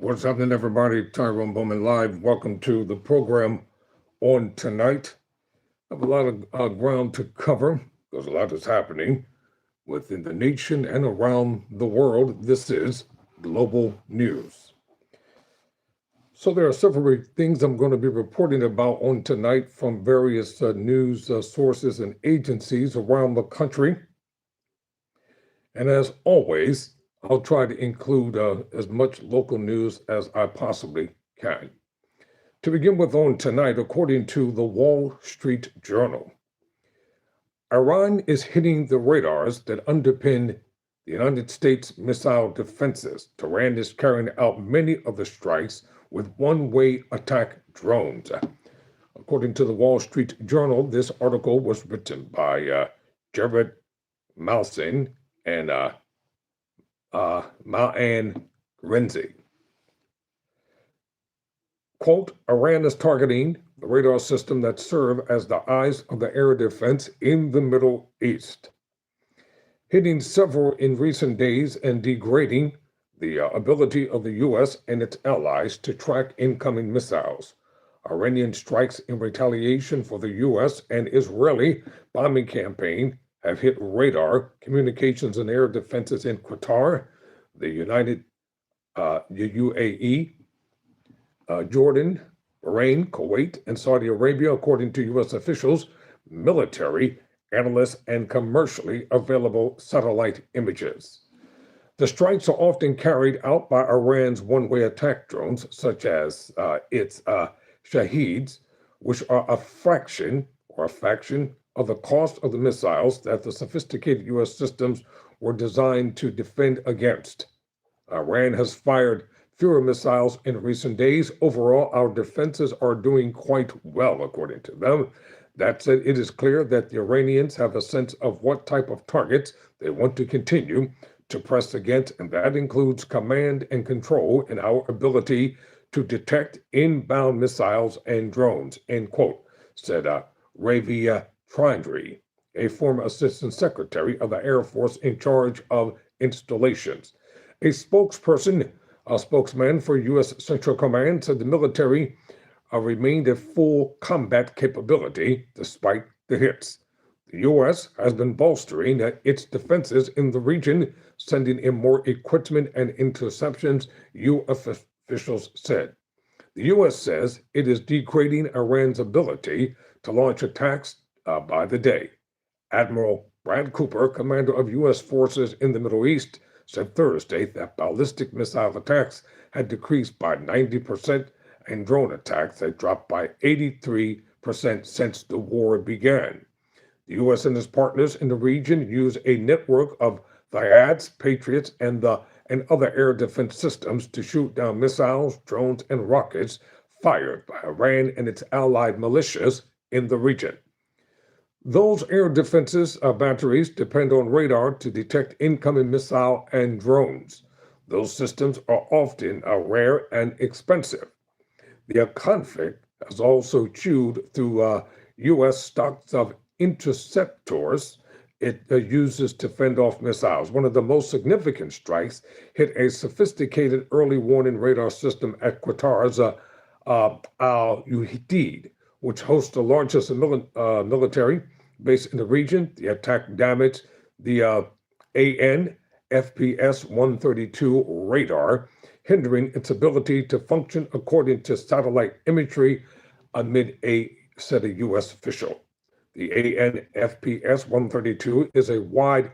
What's happening, everybody? Tyrone Bowman live. Welcome to the program on tonight. I have a lot of ground to cover because a lot is happening within the nation and around the world. This is global news. So there are several things I'm going to be reporting about on tonight from various news sources and agencies around the country. And as always, I'll try to include as much local news as I possibly can. To begin with on tonight, according to the Wall Street Journal, Iran is hitting the radars that underpin the United States missile defenses. Tehran is carrying out many of the strikes with one-way attack drones. According to the Wall Street Journal, this article was written by Jared Malsin and Ma'an Renzi. Quote, Iran is targeting the radar system that serve as the eyes of the air defense in the Middle East, hitting several in recent days and degrading the ability of the U.S. and its allies to track incoming missiles. Iranian strikes in retaliation for the U.S. and Israeli bombing campaign have hit radar, communications, and air defenses in Qatar, the UAE, Jordan, Bahrain, Kuwait, and Saudi Arabia, according to U.S. officials, military, analysts, and commercially available satellite images. The strikes are often carried out by Iran's one-way attack drones, such as its Shaheeds, which are a fraction of the cost of the missiles that the sophisticated U.S. systems were designed to defend against. Iran has fired fewer missiles in recent days. Overall, our defenses are doing quite well, according to them. That said, it is clear that the Iranians have a sense of what type of targets they want to continue to press against, and that includes command and control and our ability to detect inbound missiles and drones, end quote, said Ravi Trindri, a former assistant secretary of the Air Force in charge of installations. A spokesman for U.S. Central Command said the military remained at full combat capability despite the hits. The U.S. has been bolstering its defenses in the region, sending in more equipment and interceptions, U.S. officials said. The U.S. says it is degrading Iran's ability to launch attacks by the day. Admiral Brad Cooper, commander of U.S. forces in the Middle East, said Thursday that ballistic missile attacks had decreased by 90% and drone attacks had dropped by 83% since the war began. The U.S. and its partners in the region use a network of Thyads, Patriots, and other air defense systems to shoot down missiles, drones, and rockets fired by Iran and its allied militias in the region. Those air defenses batteries depend on radar to detect incoming missile and drones. Those systems are often rare and expensive. The conflict has also chewed through U.S. stocks of interceptors it uses to fend off missiles. One of the most significant strikes hit a sophisticated early warning radar system at Qatar's Al-Udeid, which hosts the largest military base in the region. The attack damaged the AN-FPS-132 radar, hindering its ability to function according to satellite imagery, said a U.S. official. The AN-FPS-132 is a wide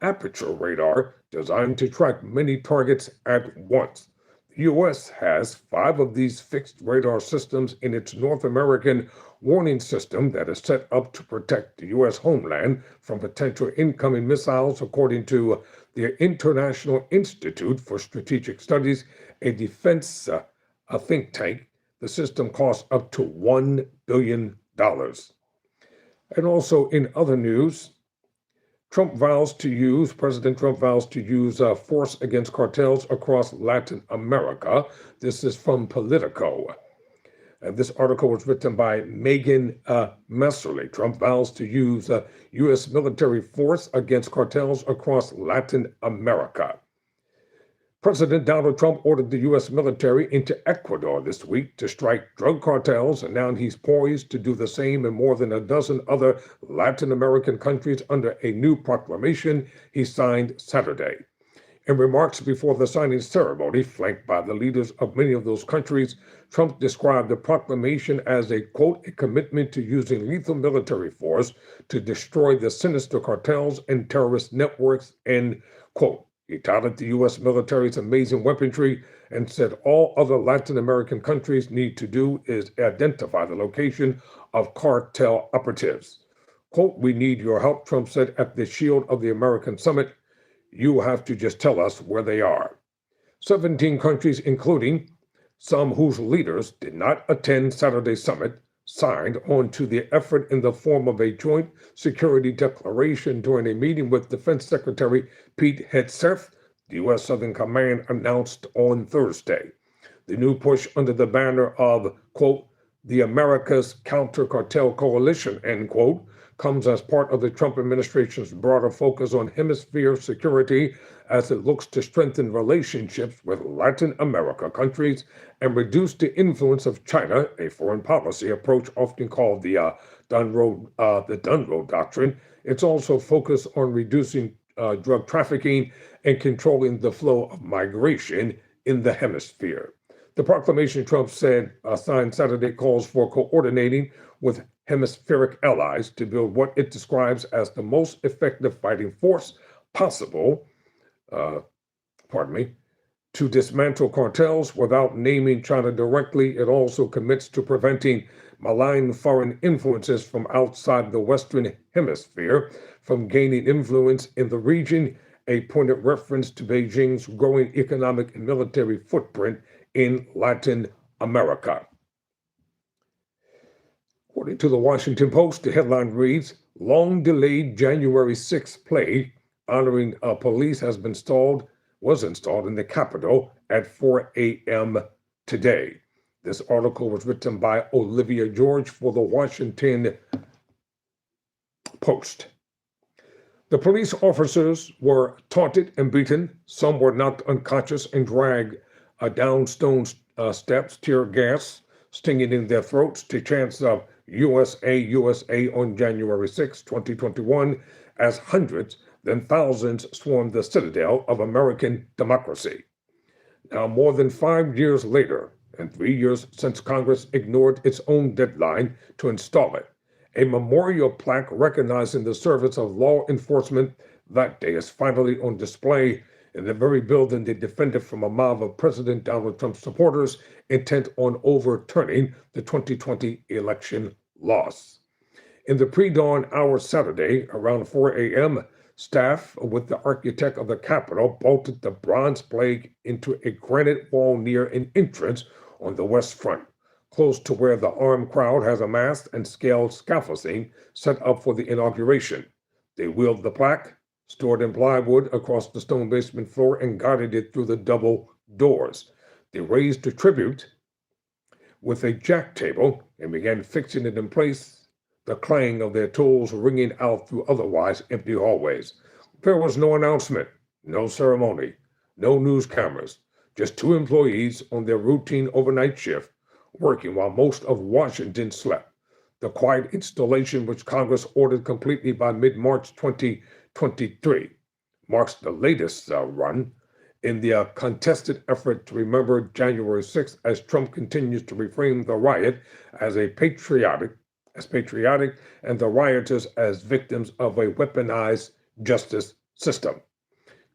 aperture radar designed to track many targets at once. The U.S. has 5 of these fixed radar systems in its North American warning system that is set up to protect the U.S. homeland from potential incoming missiles, according to the International Institute for Strategic Studies, a defense think tank. The system costs up to $1 billion. And also in other news, President Trump vows to use force against cartels across Latin America. This is from Politico. This article was written by Megan Messerly. Trump vows to use U.S. military force against cartels across Latin America. President Donald Trump ordered the U.S. military into Ecuador this week to strike drug cartels, and now he's poised to do the same in more than a dozen other Latin American countries under a new proclamation he signed Saturday. In remarks before the signing ceremony, flanked by the leaders of many of those countries, Trump described the proclamation as a, quote, a commitment to using lethal military force to destroy the sinister cartels and terrorist networks, end quote. He touted the U.S. military's amazing weaponry and said all other Latin American countries need to do is identify the location of cartel operatives. Quote, we need your help, Trump said at the Shield of the American Summit. You have to just tell us where they are. 17 countries, including some whose leaders did not attend Saturday's summit, signed on to the effort in the form of a joint security declaration during a meeting with Defense Secretary Pete Hegseth, the U.S. Southern Command announced on Thursday. The new push under the banner of, quote, the America's Counter Cartel Coalition, end quote, comes as part of the Trump administration's broader focus on hemisphere security as it looks to strengthen relationships with Latin America countries and reduce the influence of China, a foreign policy approach often called the Dunn Road Doctrine. It's also focused on reducing drug trafficking and controlling the flow of migration in the hemisphere. The proclamation, Trump said, signed Saturday, calls for coordinating with hemispheric allies to build what it describes as the most effective fighting force possible, to dismantle cartels without naming China directly. It also commits to preventing malign foreign influences from outside the Western Hemisphere from gaining influence in the region, a pointed reference to Beijing's growing economic and military footprint in Latin America. According to the Washington Post, the headline reads, long-delayed January 6th plaque honoring police was installed in the Capitol at 4 a.m. today. This article was written by Olivia George for the Washington Post. The police officers were taunted and beaten. Some were knocked unconscious and dragged down stone steps, tear gas stinging in their throats to chants of USA, USA on January 6, 2021, as hundreds, then thousands swarmed the citadel of American democracy. Now, more than 5 years later, and 3 years since Congress ignored its own deadline to install it, a memorial plaque recognizing the service of law enforcement that day is finally on display in the very building they defended from a mob of President Donald Trump's supporters intent on overturning the 2020 election loss. In the pre-dawn hours Saturday, around 4 a.m., staff with the architect of the Capitol bolted the bronze plaque into a granite wall near an entrance on the west front, close to where the armed crowd has amassed and scaled scaffolding set up for the inauguration. They wheeled the plaque, stored in plywood, across the stone basement floor and guided it through the double doors. They raised the tribute with a jack table and began fixing it in place, the clang of their tools ringing out through otherwise empty hallways. There was no announcement, no ceremony, no news cameras, just two employees on their routine overnight shift, working while most of Washington slept. The quiet installation, which Congress ordered completely by mid-March 2023, marks the latest run in the contested effort to remember January 6th as Trump continues to reframe the riot as patriotic and the rioters as victims of a weaponized justice system.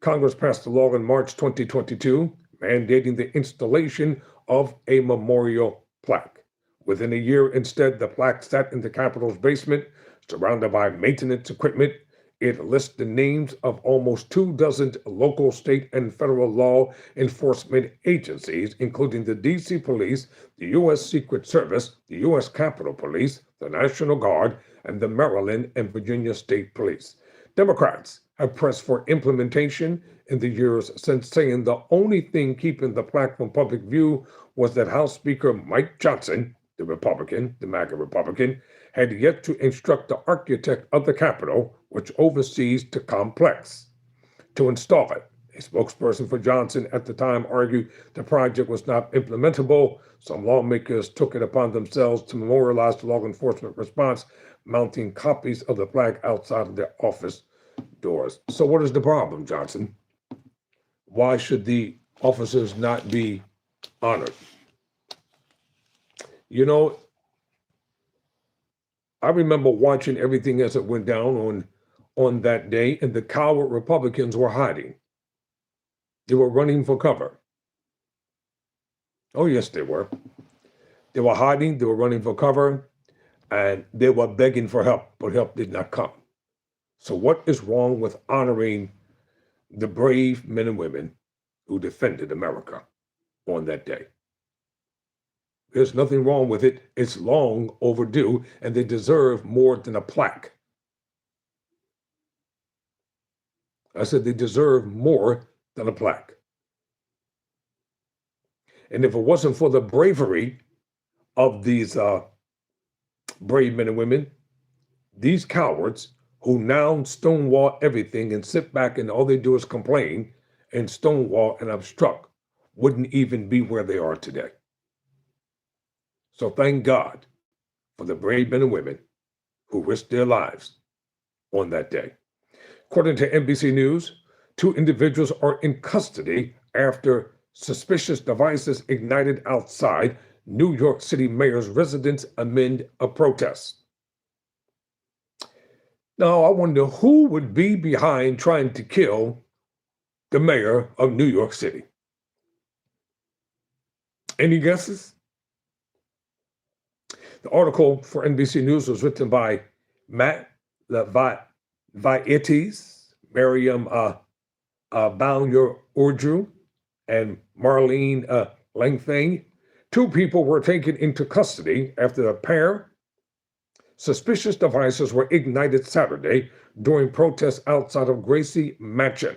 Congress passed a law in March 2022 mandating the installation of a memorial plaque. Within a year, instead, the plaque sat in the Capitol's basement, surrounded by maintenance equipment. It lists the names of almost 24 local, state, and federal law enforcement agencies, including the D.C. Police, the U.S. Secret Service, the U.S. Capitol Police, the National Guard, and the Maryland and Virginia State Police. Democrats have pressed for implementation in the years since, saying the only thing keeping the plaque from public view was that House Speaker Mike Johnson, the MAGA Republican, had yet to instruct the architect of the Capitol, which oversees the complex, to install it. A spokesperson for Johnson at the time argued the project was not implementable. Some lawmakers took it upon themselves to memorialize the law enforcement response, mounting copies of the plaque outside of their office doors. So what is the problem, Johnson? Why should the officers not be honored? You know, I remember watching everything as it went down on that day, and the coward Republicans were hiding. They were running for cover. Oh, yes, they were. They were hiding, they were running for cover, and they were begging for help, but help did not come. So what is wrong with honoring the brave men and women who defended America on that day? There's nothing wrong with it. It's long overdue, and they deserve more than a plaque. I said they deserve more than a plaque. And if it wasn't for the bravery of these brave men and women, these cowards who now stonewall everything and sit back and all they do is complain and stonewall and obstruct, wouldn't even be where they are today. So thank God for the brave men and women who risked their lives on that day. According to NBC News, 2 individuals are in custody after suspicious devices ignited outside New York City mayor's residence amid a protest. Now, I wonder who would be behind trying to kill the mayor of New York City. Any guesses? The article for NBC News was written by Matt Vietes, Miriam Urdu, and Marlene Langfang. 2 people were taken into custody after a pair suspicious devices were ignited Saturday during protests outside of Gracie Mansion,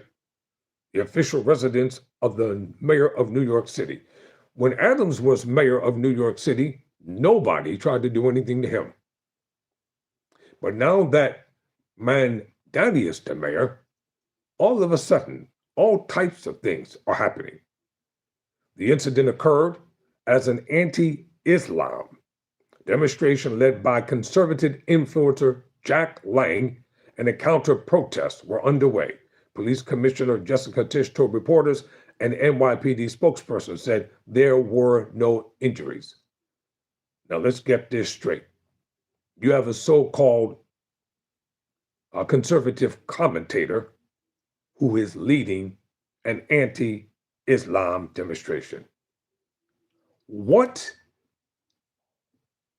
the official residence of the mayor of New York City. When Adams was mayor of New York City, nobody tried to do anything to him. But now that Mandani is the mayor, all of a sudden, all types of things are happening. The incident occurred as an anti-Islam demonstration led by conservative influencer Jack Lang, and a counter-protest were underway. Police Commissioner Jessica Tisch told reporters, and NYPD spokesperson said there were no injuries. Now let's get this straight. You have a so-called conservative commentator who is leading an anti-Islam demonstration. What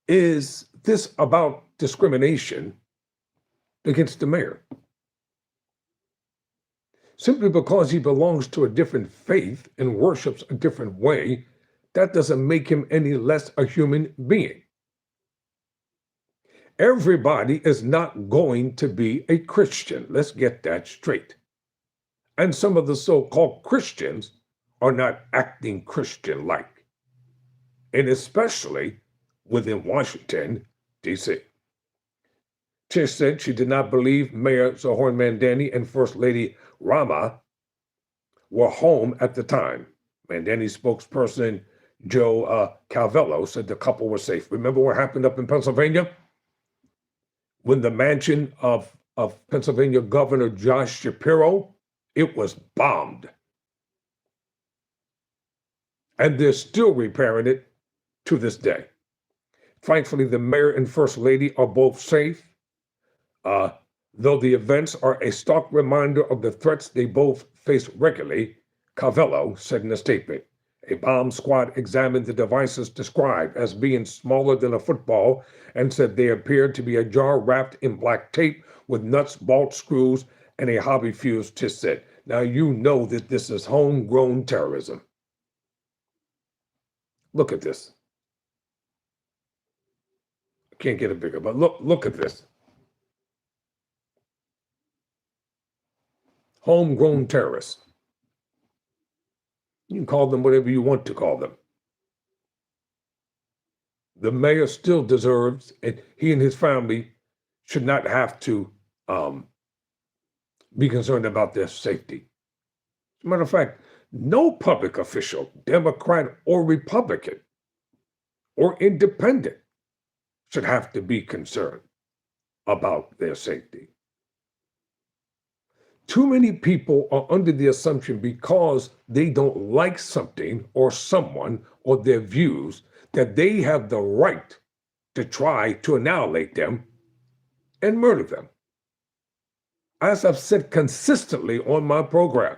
is this about discrimination against the mayor? Simply because he belongs to a different faith and worships a different way, that doesn't make him any less a human being. Everybody is not going to be a Christian. Let's get that straight. And some of the so-called Christians are not acting Christian-like, and especially within Washington, D.C. Tisch said she did not believe Mayor Zohran Mandani and First Lady Rama were home at the time. Mandani's spokesperson, Joe Calvello, said the couple were safe. Remember what happened up in Pennsylvania? When the mansion of Pennsylvania Governor Josh Shapiro, it was bombed. And they're still repairing it to this day. Thankfully, the mayor and first lady are both safe, though the events are a stark reminder of the threats they both face regularly, Calvello said in a statement. A bomb squad examined the devices described as being smaller than a football and said they appeared to be a jar wrapped in black tape with nuts, bolt screws, and a hobby fuse, Tisch said. Now you know that this is homegrown terrorism. Look at this. I can't get it bigger, but look at this. Homegrown terrorists. You can call them whatever you want to call them. The mayor still deserves, and he and his family should not have to be concerned about their safety. Matter of fact, no public official, Democrat or Republican or independent, should have to be concerned about their safety. Too many people are under the assumption because they don't like something or someone or their views that they have the right to try to annihilate them and murder them. As I've said consistently on my program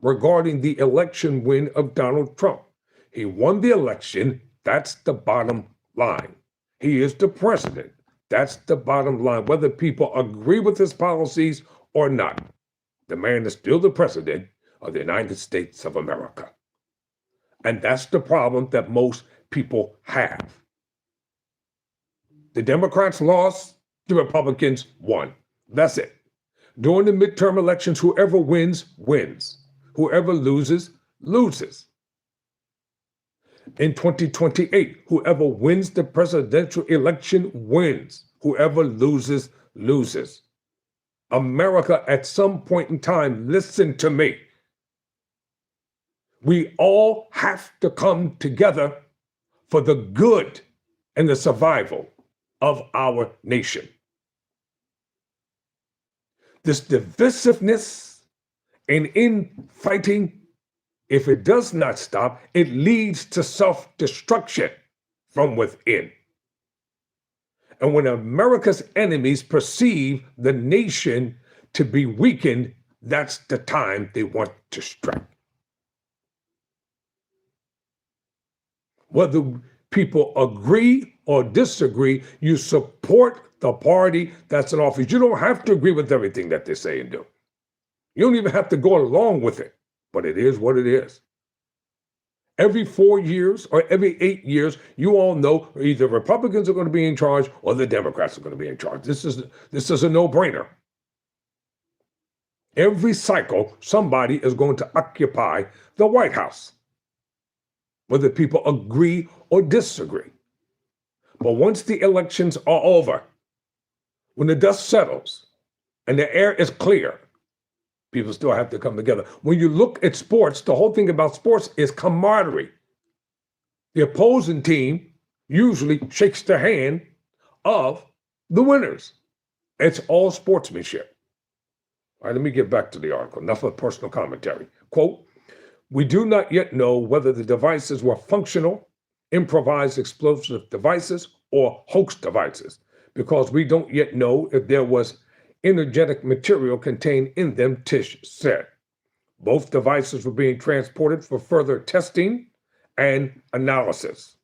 regarding the election win of Donald Trump, he won the election. That's the bottom line. He is the president. That's the bottom line. Whether people agree with his policies or not, the man is still the president of the United States of America. And that's the problem that most people have. The Democrats lost, the Republicans won. That's it. During the midterm elections, whoever wins, wins. Whoever loses, loses. In 2028, whoever wins the presidential election wins. Whoever loses, loses. America, at some point in time, listen to me. We all have to come together for the good and the survival of our nation. This divisiveness and infighting, if it does not stop, it leads to self-destruction from within. And when America's enemies perceive the nation to be weakened, that's the time they want to strike. Whether people agree or disagree, you support the party that's in office. You don't have to agree with everything that they say and do. You don't even have to go along with it, but it is what it is. Every 4 years or every 8 years, you all know either Republicans are going to be in charge or the Democrats are going to be in charge. This is a no-brainer. Every cycle, somebody is going to occupy the White House, whether people agree or disagree. But once the elections are over, when the dust settles and the air is clear, people still have to come together. When you look at sports, the whole thing about sports is camaraderie. The opposing team usually shakes the hand of the winners. It's all sportsmanship. All right, let me get back to the article. Enough of personal commentary. Quote, "We do not yet know whether the devices were functional, improvised explosive devices, or hoax devices, because we don't yet know if there was energetic material contained in them," Tish said. Both devices were being transported for further testing and analysis.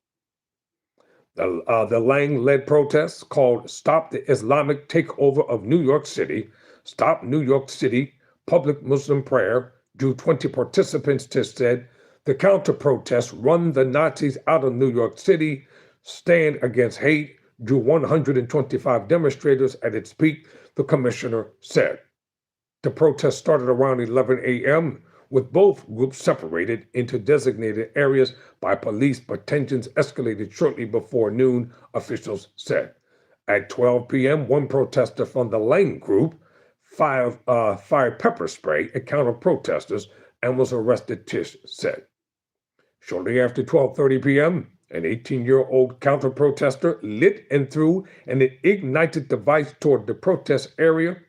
The Lang-led protests called Stop the Islamic Takeover of New York City, Stop New York City Public Muslim Prayer, drew 20 participants, Tish said. The counter-protests, Run the Nazis Out of New York City, Stand Against Hate, drew 125 demonstrators at its peak, the commissioner said. The protest started around 11 a.m., with both groups separated into designated areas by police, but tensions escalated shortly before noon, officials said. At 12 p.m., one protester from the Lang group fired pepper spray at counter-protesters and was arrested, Tish said. Shortly after 12:30 p.m., an 18-year-old counter-protester lit and threw an ignited device toward the protest area.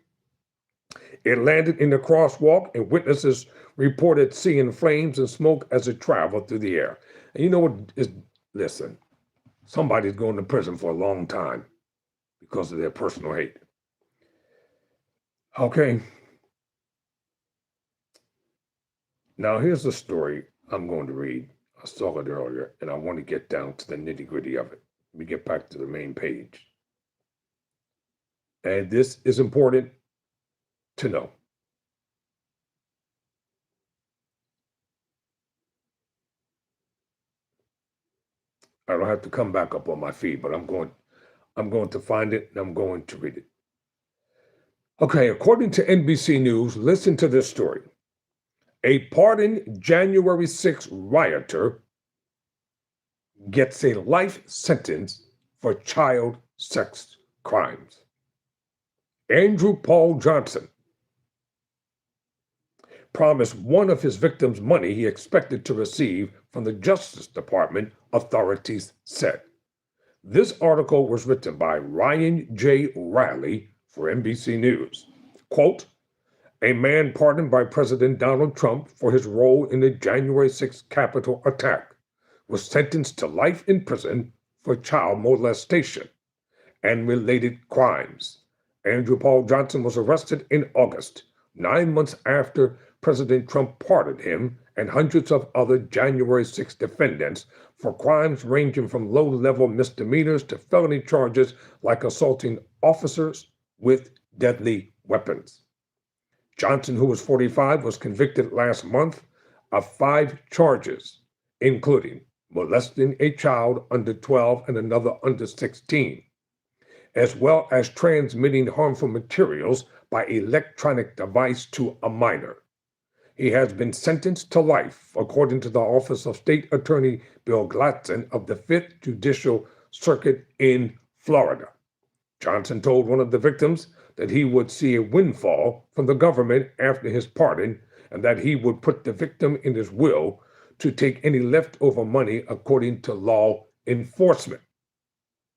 It landed in the crosswalk, and witnesses reported seeing flames and smoke as it traveled through the air. And you know what? Listen, somebody's going to prison for a long time because of their personal hate. Okay. Now here's the story I'm going to read. I saw it earlier, and I want to get down to the nitty-gritty of it. Let me get back to the main page. And this is important to know. I don't have to come back up on my feed, but I'm going to find it and I'm going to read it. Okay, according to NBC News, listen to this story. A pardoned January 6 rioter gets a life sentence for child sex crimes. Andrew Paul Johnson, promised one of his victims money he expected to receive from the Justice Department, authorities said. This article was written by Ryan J. Riley for NBC News. Quote, a man pardoned by President Donald Trump for his role in the January 6th Capitol attack was sentenced to life in prison for child molestation and related crimes. Andrew Paul Johnson was arrested in August, 9 months after President Trump pardoned him and hundreds of other January 6 defendants for crimes ranging from low-level misdemeanors to felony charges like assaulting officers with deadly weapons. Johnson, who was 45, was convicted last month of 5 charges, including molesting a child under 12 and another under 16, as well as transmitting harmful materials by electronic device to a minor. He has been sentenced to life, according to the Office of State Attorney Bill Gladson of the 5th Judicial Circuit in Florida. Johnson told one of the victims that he would see a windfall from the government after his pardon and that he would put the victim in his will to take any leftover money according to law enforcement.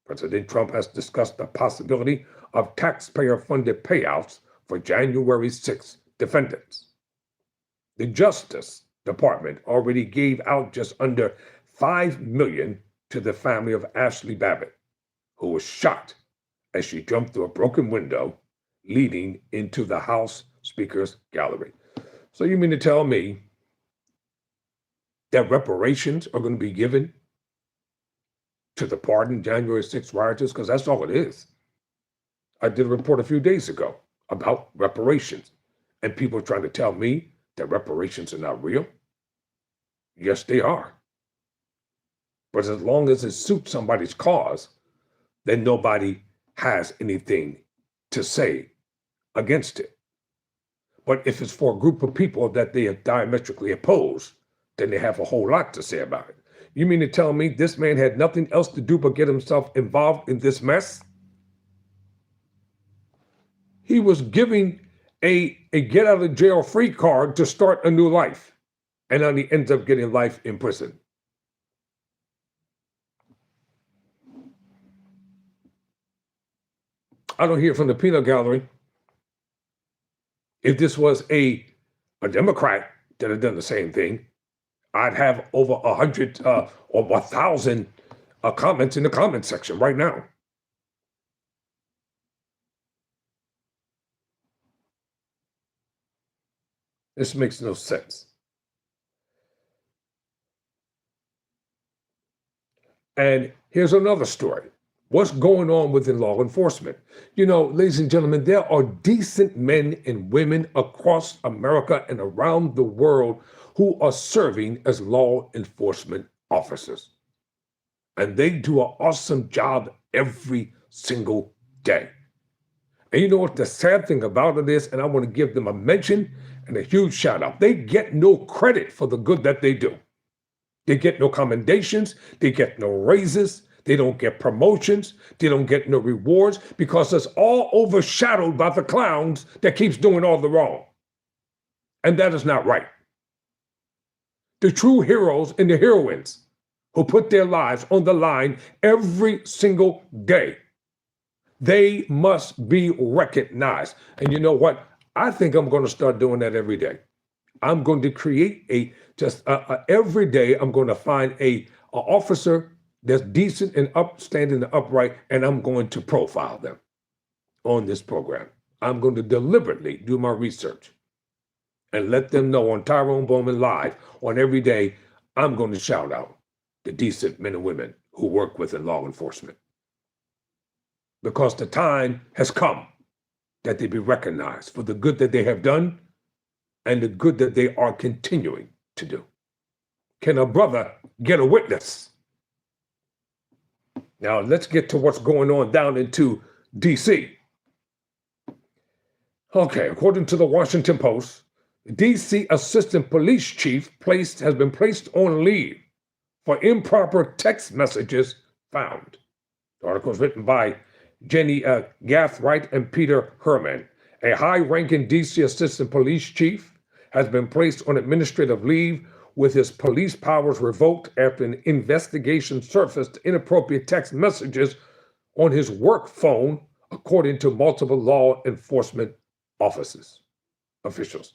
President Trump has discussed the possibility of taxpayer-funded payouts for January 6 defendants. The Justice Department already gave out just under $5 million to the family of Ashley Babbitt, who was shot as she jumped through a broken window leading into the House Speaker's gallery. So you mean to tell me that reparations are going to be given to the pardoned January 6 rioters? Because that's all it is. I did a report a few days ago about reparations, and people are trying to tell me that reparations are not real. Yes, they are. But as long as it suits somebody's cause, then nobody has anything to say against it. But if it's for a group of people that they are diametrically opposed, then they have a whole lot to say about it. You mean to tell me this man had nothing else to do but get himself involved in this mess? He was giving a get out of jail free card to start a new life, and then he ends up getting life in prison. I don't hear from the peanut gallery. If this was a Democrat that had done the same thing, I'd have over 100 or 1,000 comments in the comment section right now. This makes no sense. And here's another story. What's going on within law enforcement? You know, ladies and gentlemen, there are decent men and women across America and around the world who are serving as law enforcement officers. And they do an awesome job every single day. And you know what the sad thing about it is, and I want to give them a mention and a huge shout out. They get no credit for the good that they do. They get no commendations. They get no raises. They don't get promotions. They don't get no rewards because it's all overshadowed by the clowns that keeps doing all the wrong. And that is not right. The true heroes and the heroines who put their lives on the line every single day, they must be recognized. And you know what? I think I'm going to start doing that every day. I'm going to create every day I'm going to find a officer that's decent and upstanding and upright, and I'm going to profile them on this program. I'm going to deliberately do my research and let them know on Tyrone Bowman Live on every day, I'm going to shout out the decent men and women who work within law enforcement. Because the time has come that they be recognized for the good that they have done and the good that they are continuing to do. Can a brother get a witness? Now, let's get to what's going on down into D.C. Okay, according to the Washington Post, the D.C. Assistant Police Chief has been placed on leave for improper text messages found. The article is written by Jenny Gathright and Peter Herman. A high-ranking D.C. Assistant Police Chief has been placed on administrative leave with his police powers revoked after an investigation surfaced inappropriate text messages on his work phone, according to multiple law enforcement officials.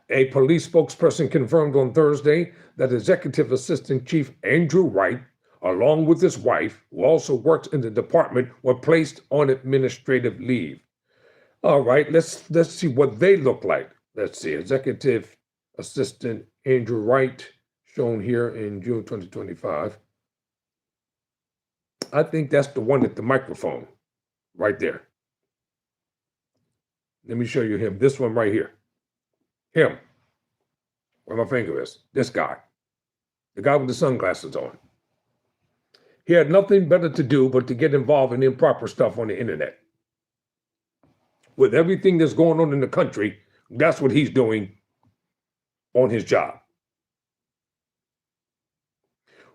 A police spokesperson confirmed on Thursday that Executive Assistant Chief Andrew Wright, along with his wife, who also worked in the department, were placed on administrative leave. All right, let's see what they look like. Let's see, Executive Assistant Andrew Wright, shown here in June 2025. I think that's the one at the microphone, right there. Let me show you him. This one right here. Him. Where my finger is. This guy. The guy with the sunglasses on. He had nothing better to do but to get involved in improper stuff on the internet. With everything that's going on in the country, that's what he's doing on his job.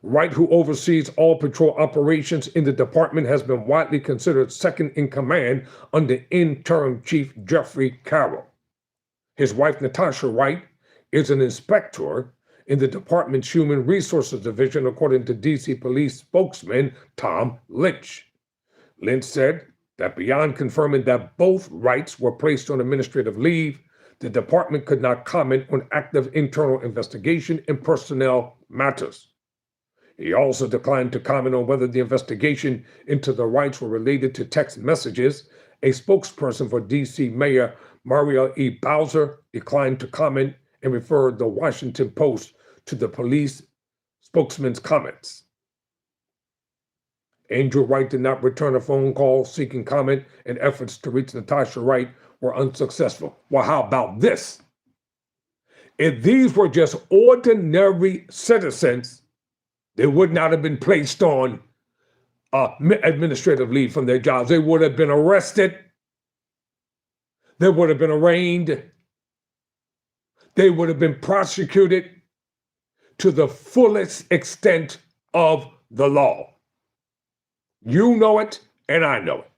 Wright, who oversees all patrol operations in the department, has been widely considered second in command under interim chief Jeffrey Carroll. His wife, Natasha Wright, is an inspector in the department's Human Resources Division, according to DC Police spokesman Tom Lynch. Lynch said that beyond confirming that both Wrights were placed on administrative leave, the department could not comment on active internal investigation and personnel matters. He also declined to comment on whether the investigation into the Wrights were related to text messages. A spokesperson for D.C. Mayor Mario E. Bowser declined to comment and referred the Washington Post to the police spokesman's comments. Andrew Wright did not return a phone call seeking comment, and efforts to reach Natasha Wright were unsuccessful. Well, how about this? If these were just ordinary citizens, they would not have been placed on administrative leave from their jobs. They would have been arrested. They would have been arraigned. They would have been prosecuted to the fullest extent of the law. You know it, and I know it.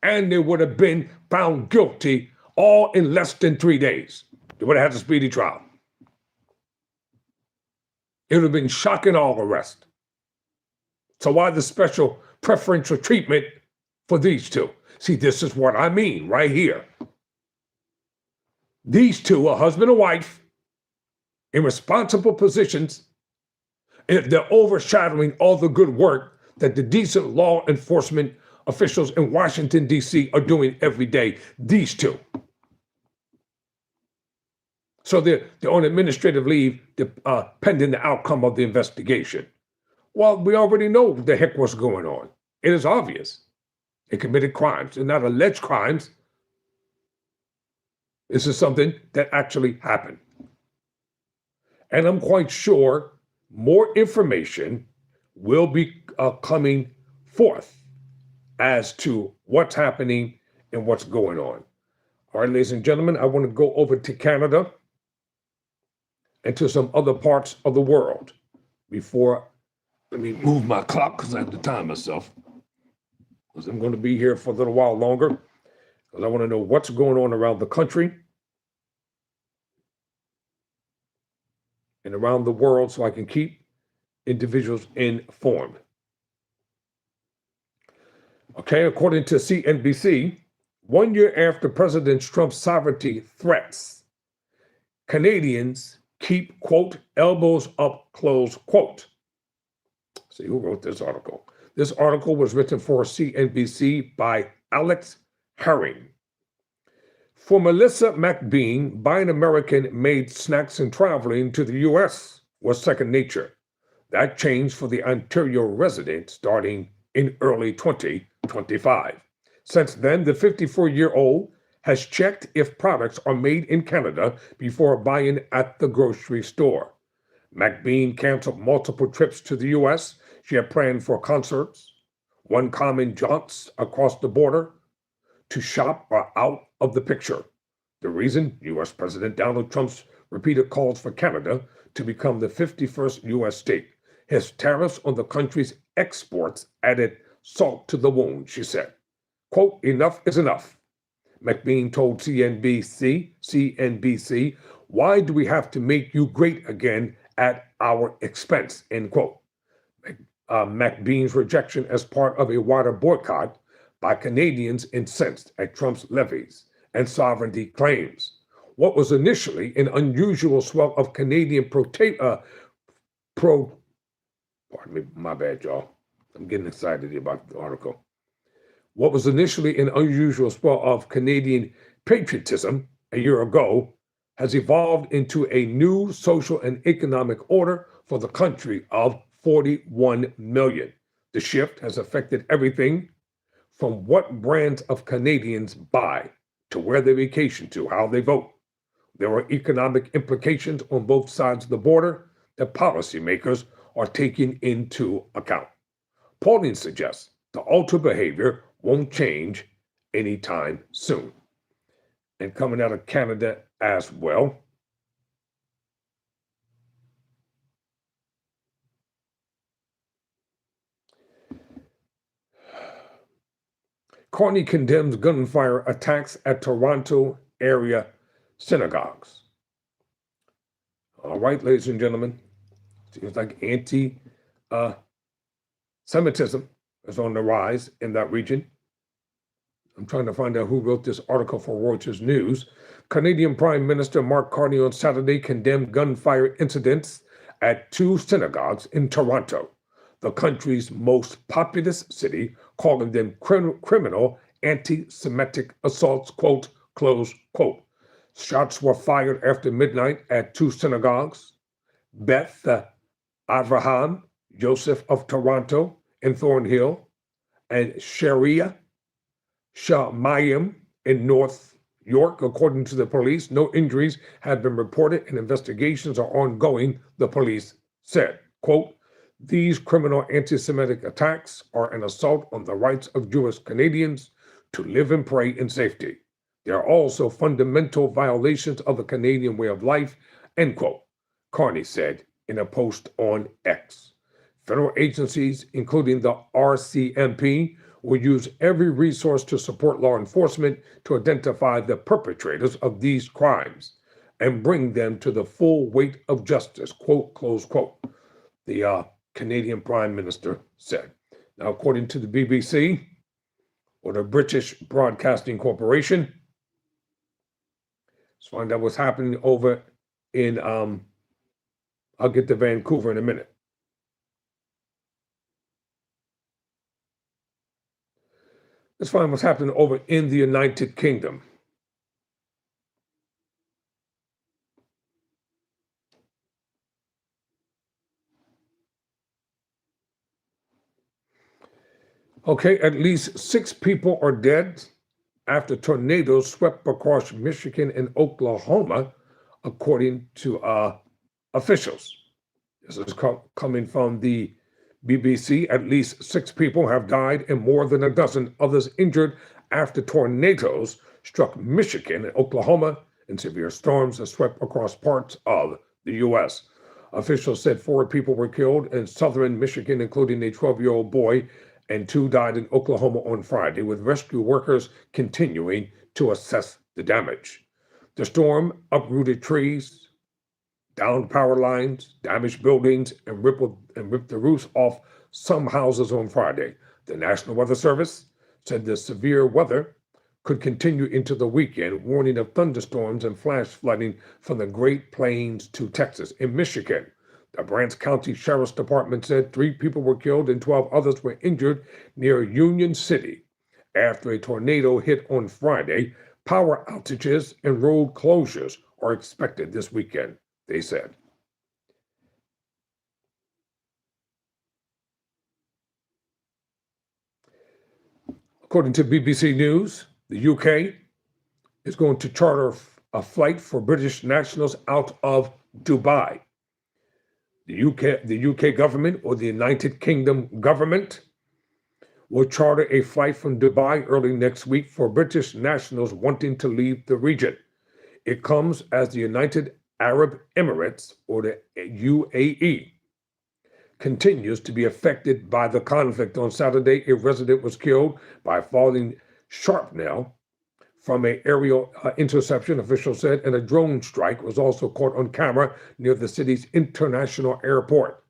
And they would have been found guilty all in less than 3 days. They would have had a speedy trial. It would have been shock and awe arrest. So why the special preferential treatment for these two? See, this is what I mean right here. These two, a husband and wife, in responsible positions, they're overshadowing all the good work that the decent law enforcement officials in Washington, D.C. are doing every day. These two. So they're on administrative leave pending the outcome of the investigation. Well, we already know what the heck was going on. It is obvious. They committed crimes. They're not alleged crimes. This is something that actually happened. And I'm quite sure more information will be coming forth as to what's happening and what's going on. All right, ladies and gentlemen, I want to go over to Canada and to some other parts of the world before, let me move my clock because I have to time myself, because I'm going to be here for a little while longer, because I want to know what's going on around the country and around the world so I can keep individuals informed. Okay, according to CNBC, 1 year after President Trump's sovereignty threats, Canadians keep, quote, elbows up, close quote. See who wrote this article. This article was written for CNBC by Alex Herring. For Melissa McBean, buying American-made snacks and traveling to the U.S. was second nature. That changed for the Ontario resident starting in early 2025. Since then, the 54-year-old has checked if products are made in Canada before buying at the grocery store. McBean canceled multiple trips to the U.S. She had planned for concerts, one-common jaunts across the border. To shop are out of the picture. The reason? U.S. President Donald Trump's repeated calls for Canada to become the 51st U.S. state. His tariffs on the country's exports added salt to the wound, she said. Quote, enough is enough. McBean told CNBC, Why do we have to make you great again at our expense? End quote. McBean's rejection as part of a wider boycott by Canadians incensed at Trump's levies and sovereignty claims. What was initially an unusual swell of Canadian pardon me, my bad, y'all. I'm getting excited about the article. What was initially an unusual swell of Canadian patriotism a year ago has evolved into a new social and economic order for the country of 41 million. The shift has affected everything from what brands of Canadians buy to where they vacation to, how they vote. There are economic implications on both sides of the border that policymakers are taking into account. Polling suggests the altered behavior won't change anytime soon. And coming out of Canada as well, Carney condemns gunfire attacks at Toronto area synagogues. All right, ladies and gentlemen, seems like anti-Semitism is on the rise in that region. I'm trying to find out who wrote this article for Reuters News. Canadian Prime Minister Mark Carney on Saturday condemned gunfire incidents at two synagogues in Toronto, the country's most populous city, calling them criminal anti-Semitic assaults, quote, close quote. Shots were fired after midnight at two synagogues, Beth Avraham Joseph of Toronto in Thornhill, and Sharia Shamayim in North York. According to the police, no injuries have been reported and investigations are ongoing, the police said. Quote, these criminal anti-Semitic attacks are an assault on the rights of Jewish Canadians to live and pray in safety. They are also fundamental violations of the Canadian way of life, end quote, Carney said in a post on X. Federal agencies, including the RCMP, will use every resource to support law enforcement to identify the perpetrators of these crimes and bring them to the full weight of justice, quote, close quote, the Canadian Prime Minister said. Now, according to the BBC, or the British Broadcasting Corporation, let's find out what's happening over in, I'll get to Vancouver in a minute. Let's find what's happening over in the United Kingdom. Okay, at least 6 people are dead after tornadoes swept across Michigan and Oklahoma, according to officials. This is coming from the BBC. At least 6 people have died and more than a dozen others injured after tornadoes struck Michigan and Oklahoma and severe storms that swept across parts of the U.S. Officials said 4 people were killed in southern Michigan, including a 12-year-old boy, and 2 died in Oklahoma on Friday, with rescue workers continuing to assess the damage. The storm uprooted trees, downed power lines, damaged buildings, and ripped the roofs off some houses on Friday. The National Weather Service said the severe weather could continue into the weekend, warning of thunderstorms and flash flooding from the Great Plains to Texas. In Michigan, the Branch County Sheriff's Department said 3 people were killed and 12 others were injured near Union City after a tornado hit on Friday. Power outages and road closures are expected this weekend, they said. According to BBC News, the UK is going to charter a flight for British nationals out of Dubai. The UK government, or the United Kingdom government, will charter a flight from Dubai early next week for British nationals wanting to leave the region. It comes as the United Arab Emirates, or the UAE, continues to be affected by the conflict. On Saturday, a resident was killed by falling shrapnel from an aerial interception, officials said, and a drone strike was also caught on camera near the city's international airport.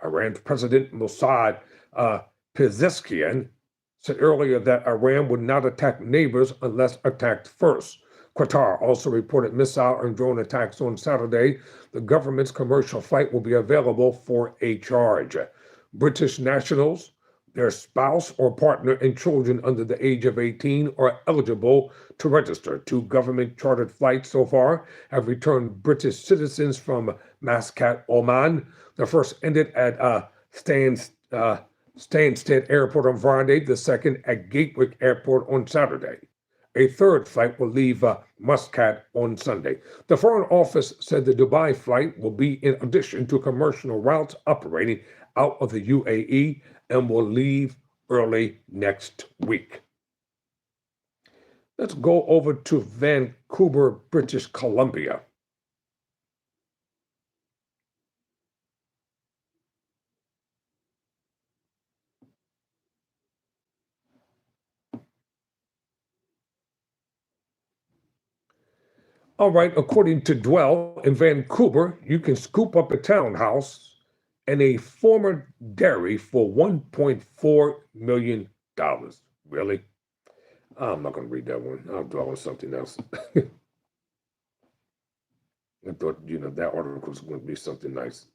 Iran's President Mossad Pezeshkian said earlier that Iran would not attack neighbors unless attacked first. Qatar also reported missile and drone attacks on Saturday. The government's commercial flight will be available for a charge. British nationals, their spouse or partner, and children under the age of 18 are eligible to register. 2 government chartered flights so far have returned British citizens from Muscat, Oman. The first ended at Stansted Airport on Friday, the second at Gatwick Airport on Saturday. A third flight will leave Muscat on Sunday. The Foreign Office said the Dubai flight will be in addition to commercial routes operating out of the UAE and will leave early next week. Let's go over to Vancouver, British Columbia. All right, according to Dwell, in Vancouver, you can scoop up a townhouse and a former dairy for $1.4 million. Really? I'm not going to read that one. I'll dwell on something else. I thought, that article was going to be something nice.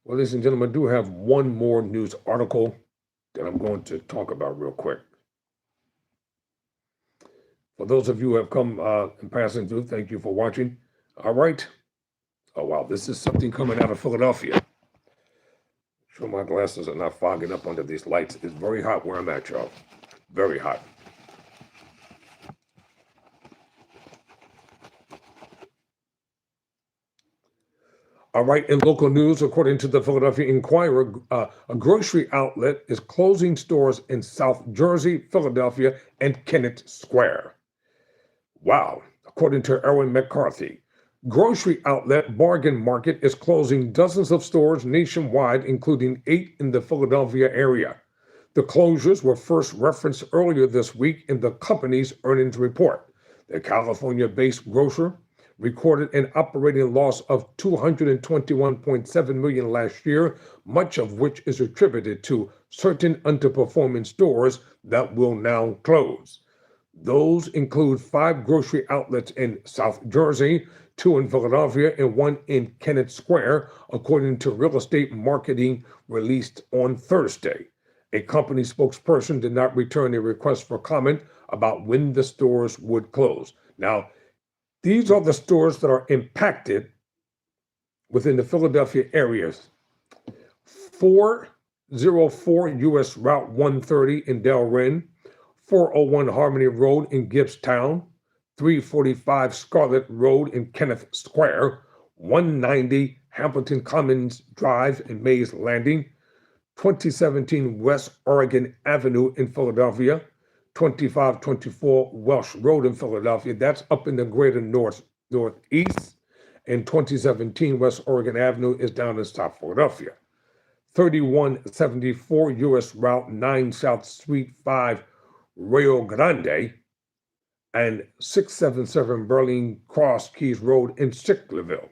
Well, ladies and gentlemen, I do have one more news article that I'm going to talk about real quick. For those of you who have come and passing through, thank you for watching. All right. Oh, wow. This is something coming out of Philadelphia. Sure my glasses are not fogging up under these lights. It's very hot where I'm at, y'all. Very hot. All right, in local news, according to the Philadelphia Inquirer, a grocery outlet is closing stores in South Jersey, Philadelphia, and Kennett Square. Wow, according to Erwin McCarthy. Grocery outlet Bargain Market is closing dozens of stores nationwide, including 8 in the Philadelphia area. The closures were first referenced earlier this week in the company's earnings report. The California-based grocer recorded an operating loss of $221.7 million last year, much of which is attributed to certain underperforming stores that will now close. Those include 5 grocery outlets in South Jersey, 2 in Philadelphia, and 1 in Kennett Square, according to real estate marketing released on Thursday. A company spokesperson did not return a request for comment about when the stores would close. Now, these are the stores that are impacted within the Philadelphia areas. 404 US Route 130 in Delrin, 401 Harmony Road in Gibbstown, 345 Scarlett Road in Kenneth Square, 190 Hamilton Commons Drive in Mays Landing, 2017 West Oregon Avenue in Philadelphia, 2524 Welsh Road in Philadelphia. That's up in the greater northeast. And 2017 West Oregon Avenue is down in South Philadelphia. 3174 US Route 9 South Suite 5 Rio Grande, and 677 Berlin Cross Keys Road in Sicklerville.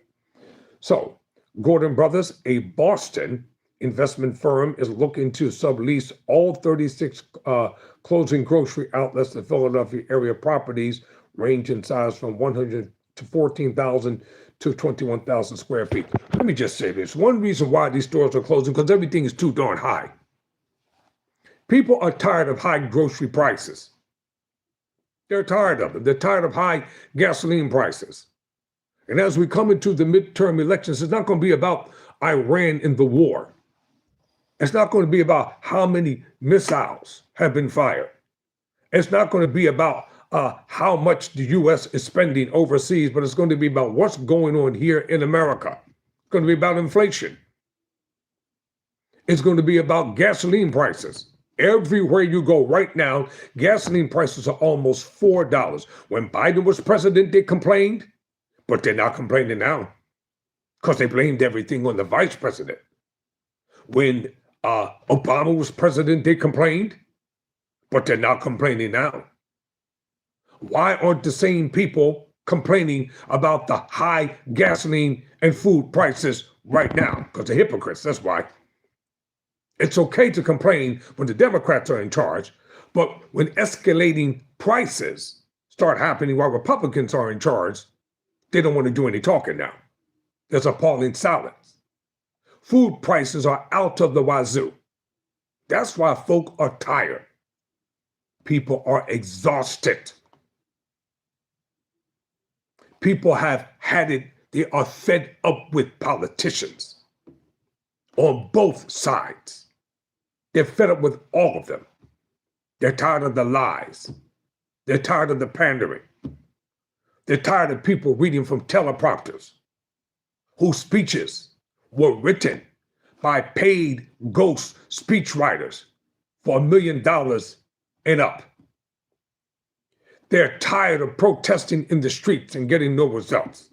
So, Gordon Brothers, a Boston investment firm, is looking to sublease all 36 closing grocery outlets to Philadelphia area properties, range in size from 100 to 14,000 to 21,000 square feet. Let me just say this. One reason why these stores are closing, because everything is too darn high. People are tired of high grocery prices. They're tired of it. They're tired of high gasoline prices. And as we come into the midterm elections, it's not going to be about Iran and the war. It's not going to be about how many missiles have been fired. It's not going to be about how much the U.S. is spending overseas, but it's going to be about what's going on here in America. It's going to be about inflation. It's going to be about gasoline prices. Everywhere you go right now, gasoline prices are almost $4. When Biden was president, they complained, but they're not complaining now because they blamed everything on the vice president. When Obama was president, they complained, but they're not complaining now. Why aren't the same people complaining about the high gasoline and food prices right now? Because they're hypocrites, that's why. It's okay to complain when the Democrats are in charge, but when escalating prices start happening while Republicans are in charge, they don't want to do any talking now. There's appalling silence. Food prices are out of the wazoo. That's why folk are tired. People are exhausted. People have had it, they are fed up with politicians on both sides. They're fed up with all of them. They're tired of the lies. They're tired of the pandering. They're tired of people reading from teleprompters whose speeches were written by paid ghost speechwriters for $1 million and up. They're tired of protesting in the streets and getting no results.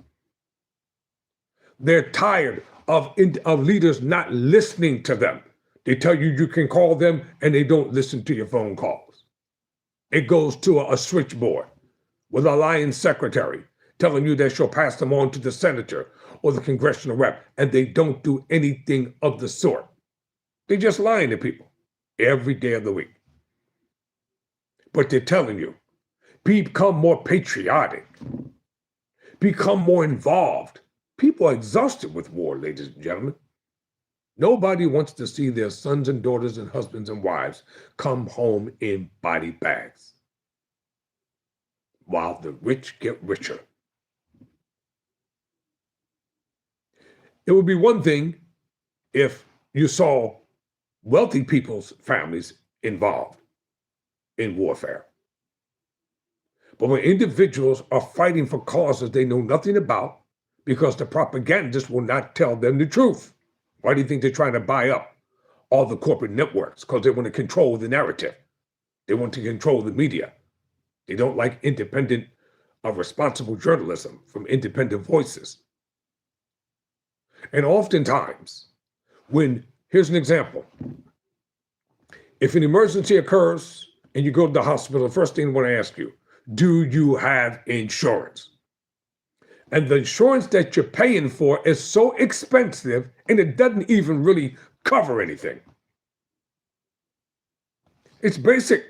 They're tired of leaders not listening to them. They tell you you can call them and they don't listen to your phone calls. It goes to a switchboard with a lying secretary telling you they shall pass them on to the senator or the congressional rep, and they don't do anything of the sort. They're just lying to people every day of the week. But they're telling you, become more patriotic, become more involved. People are exhausted with war, ladies and gentlemen. Nobody wants to see their sons and daughters and husbands and wives come home in body bags while the rich get richer. It would be one thing if you saw wealthy people's families involved in warfare. But when individuals are fighting for causes they know nothing about because the propagandists will not tell them the truth. Why do you think they're trying to buy up all the corporate networks? Because they want to control the narrative. They want to control the media. They don't like independent responsible journalism from independent voices. And oftentimes, here's an example. If an emergency occurs and you go to the hospital, the first thing I want to ask you, do you have insurance? And the insurance that you're paying for is so expensive and it doesn't even really cover anything. It's basic.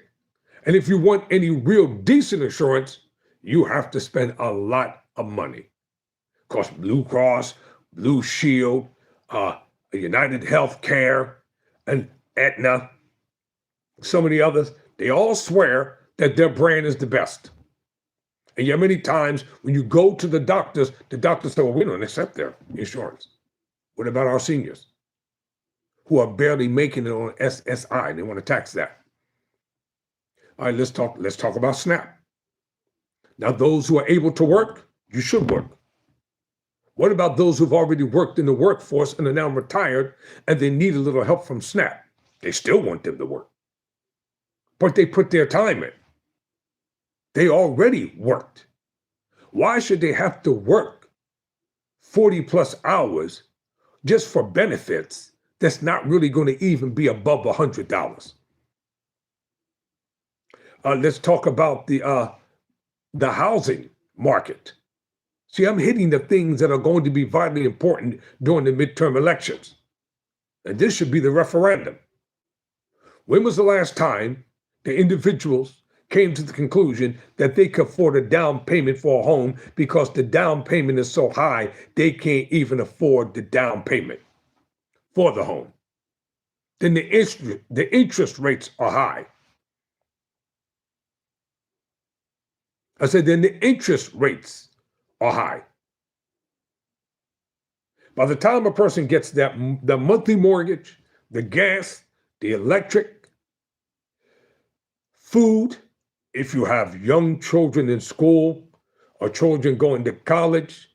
And if you want any real decent insurance, you have to spend a lot of money. Of course, Blue Cross, Blue Shield, United Healthcare, and Aetna, some of the others, they all swear that their brand is the best. And yet many times when you go to the doctors say, well, we don't accept their insurance. What about our seniors who are barely making it on SSI and they want to tax that? All right, let's talk about SNAP. Now, those who are able to work, you should work. What about those who've already worked in the workforce and are now retired and they need a little help from SNAP? They still want them to work. But they put their time in. They already worked. Why should they have to work 40 plus hours just for benefits that's not really going to even be above $100? Let's talk about the housing market. See, I'm hitting the things that are going to be vitally important during the midterm elections. And this should be the referendum. When was the last time the individuals came to the conclusion that they could afford a down payment for a home because the down payment is so high, they can't even afford the down payment for the home? Then the interest rates are high. I said, then the interest rates are high. By the time a person gets the monthly mortgage, the gas, the electric, food, if you have young children in school or children going to college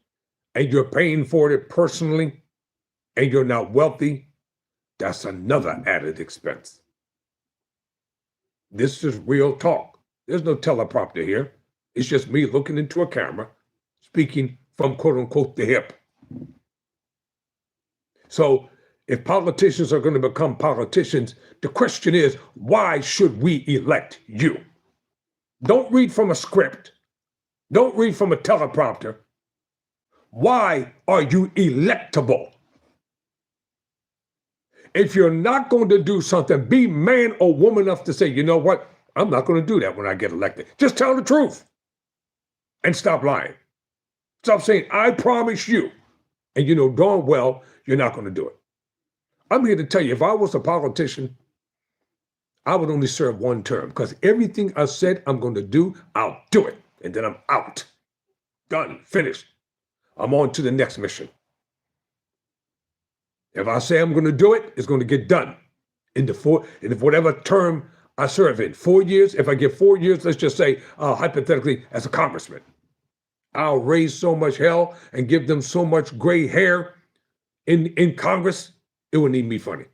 and you're paying for it personally and you're not wealthy, that's another added expense. This is real talk. There's no teleprompter here. It's just me looking into a camera, speaking from quote unquote the hip. So If politicians are going to become politicians, the question is, why should we elect you? Don't read from a script. Don't read from a teleprompter. Why are you electable? If you're not going to do something, be man or woman enough to say, you know what? I'm not going to do that when I get elected. Just tell the truth and stop lying. Stop saying, I promise you. And you know darn well you're not going to do it. I'm here to tell you, if I was a politician, I would only serve one term because everything I said I'm going to do, I'll do it. And then I'm out. Done. Finished. I'm on to the next mission. If I say I'm going to do it, it's going to get done in whatever term I serve in. 4 years, if I get 4 years, let's just say, hypothetically, as a congressman, I'll raise so much hell and give them so much gray hair in Congress, it would need me funny.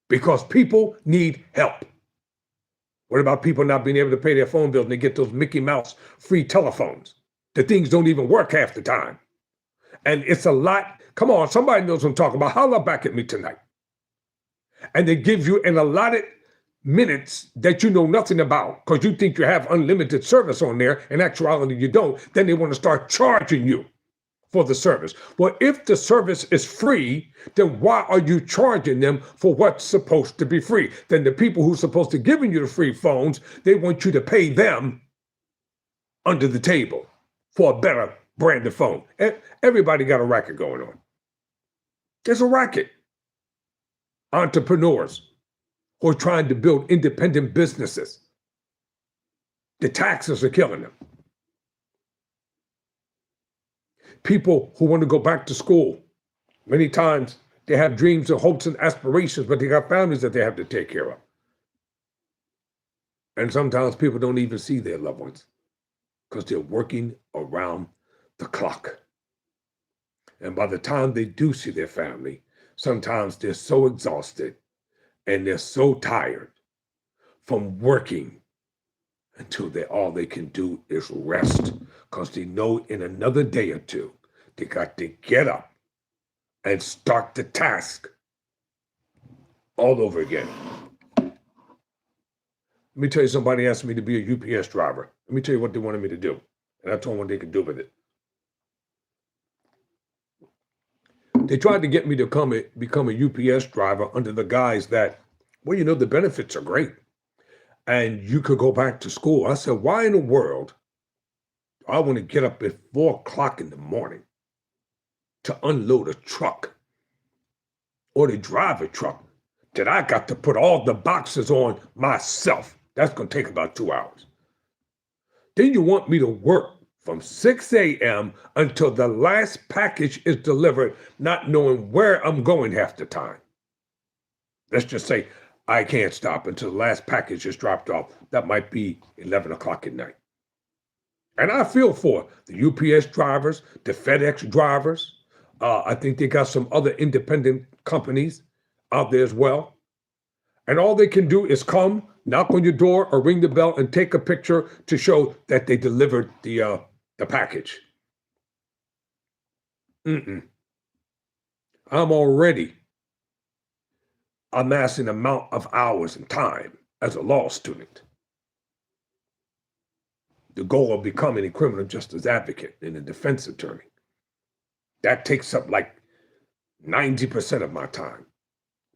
Because people need help. What about people not being able to pay their phone bills and they get those Mickey Mouse free telephones? The things don't even work half the time. And it's a lot. Come on, somebody knows what I'm talking about. Holler back at me tonight. And they give you an allotted minutes that you know nothing about because you think you have unlimited service on there. In actuality, you don't. Then they want to start charging you for the service. Well, if the service is free, then why are you charging them for what's supposed to be free? Then the people who's supposed to giving you the free phones, they want you to pay them under the table for a better brand of phone. Everybody got a racket going on. There's a racket. Entrepreneurs who are trying to build independent businesses. The taxes are killing them. People who want to go back to school. Many times they have dreams and hopes and aspirations, but they got families that they have to take care of. And sometimes people don't even see their loved ones because they're working around the clock. And by the time they do see their family, sometimes they're so exhausted and they're so tired from working until all they can do is rest because they know in another day or two, they got to get up and start the task all over again. Let me tell you, somebody asked me to be a UPS driver. Let me tell you what they wanted me to do. And I told them what they could do with it. They tried to get me to become a UPS driver under the guise that, well, you know, the benefits are great. And you could go back to school. I said, why in the world do I want to get up at 4 o'clock in the morning to unload a truck or to drive a truck that I got to put all the boxes on myself? That's going to take about 2 hours. Then you want me to work from 6 a.m. until the last package is delivered, not knowing where I'm going half the time. Let's just say I can't stop until the last package is dropped off. That might be 11 o'clock at night. And I feel for the UPS drivers, the FedEx drivers. I think they got some other independent companies out there as well. And all they can do is come, knock on your door or ring the bell and take a picture to show that they delivered the package. I'm already amassing amount of hours and time as a law student. The goal of becoming a criminal justice advocate and a defense attorney. That takes up like 90% of my time,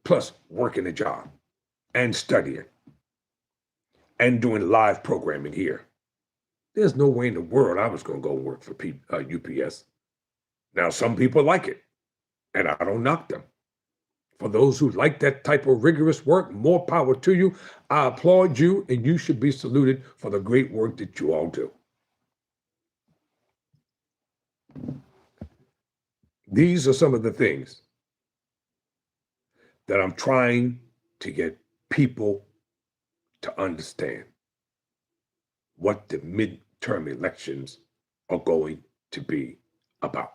plus working a job and studying and doing live programming here. There's no way in the world I was going to go work for UPS. Now, some people like it, and I don't knock them. For those who like that type of rigorous work, more power to you. I applaud you, and you should be saluted for the great work that you all do. These are some of the things that I'm trying to get people to understand what the midterm elections are going to be about.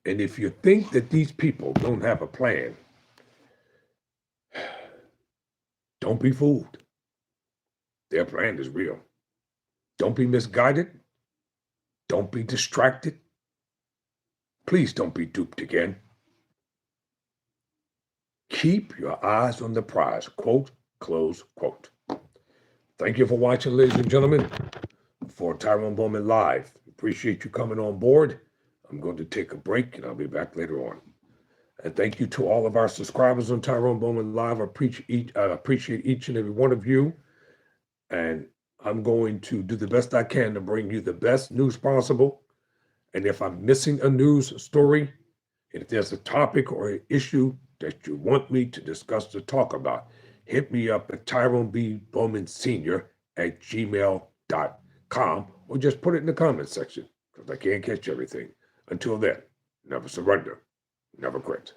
And if you think that these people don't have a plan, don't be fooled. Their plan is real. Don't be misguided. Don't be distracted. Please don't be duped again. Keep your eyes on the prize, quote, close quote. Thank you for watching, ladies and gentlemen, for Tyrone Bowman Live. Appreciate you coming on board. I'm going to take a break, and I'll be back later on. And thank you to all of our subscribers on Tyrone Bowman Live. I appreciate each and every one of you. And I'm going to do the best I can to bring you the best news possible. And if I'm missing a news story, if there's a topic or an issue that you want me to discuss or talk about, hit me up at TyroneB.Bowman Sr@gmail.com, or just put it in the comment section, because I can't catch everything. Until then, never surrender, never quit.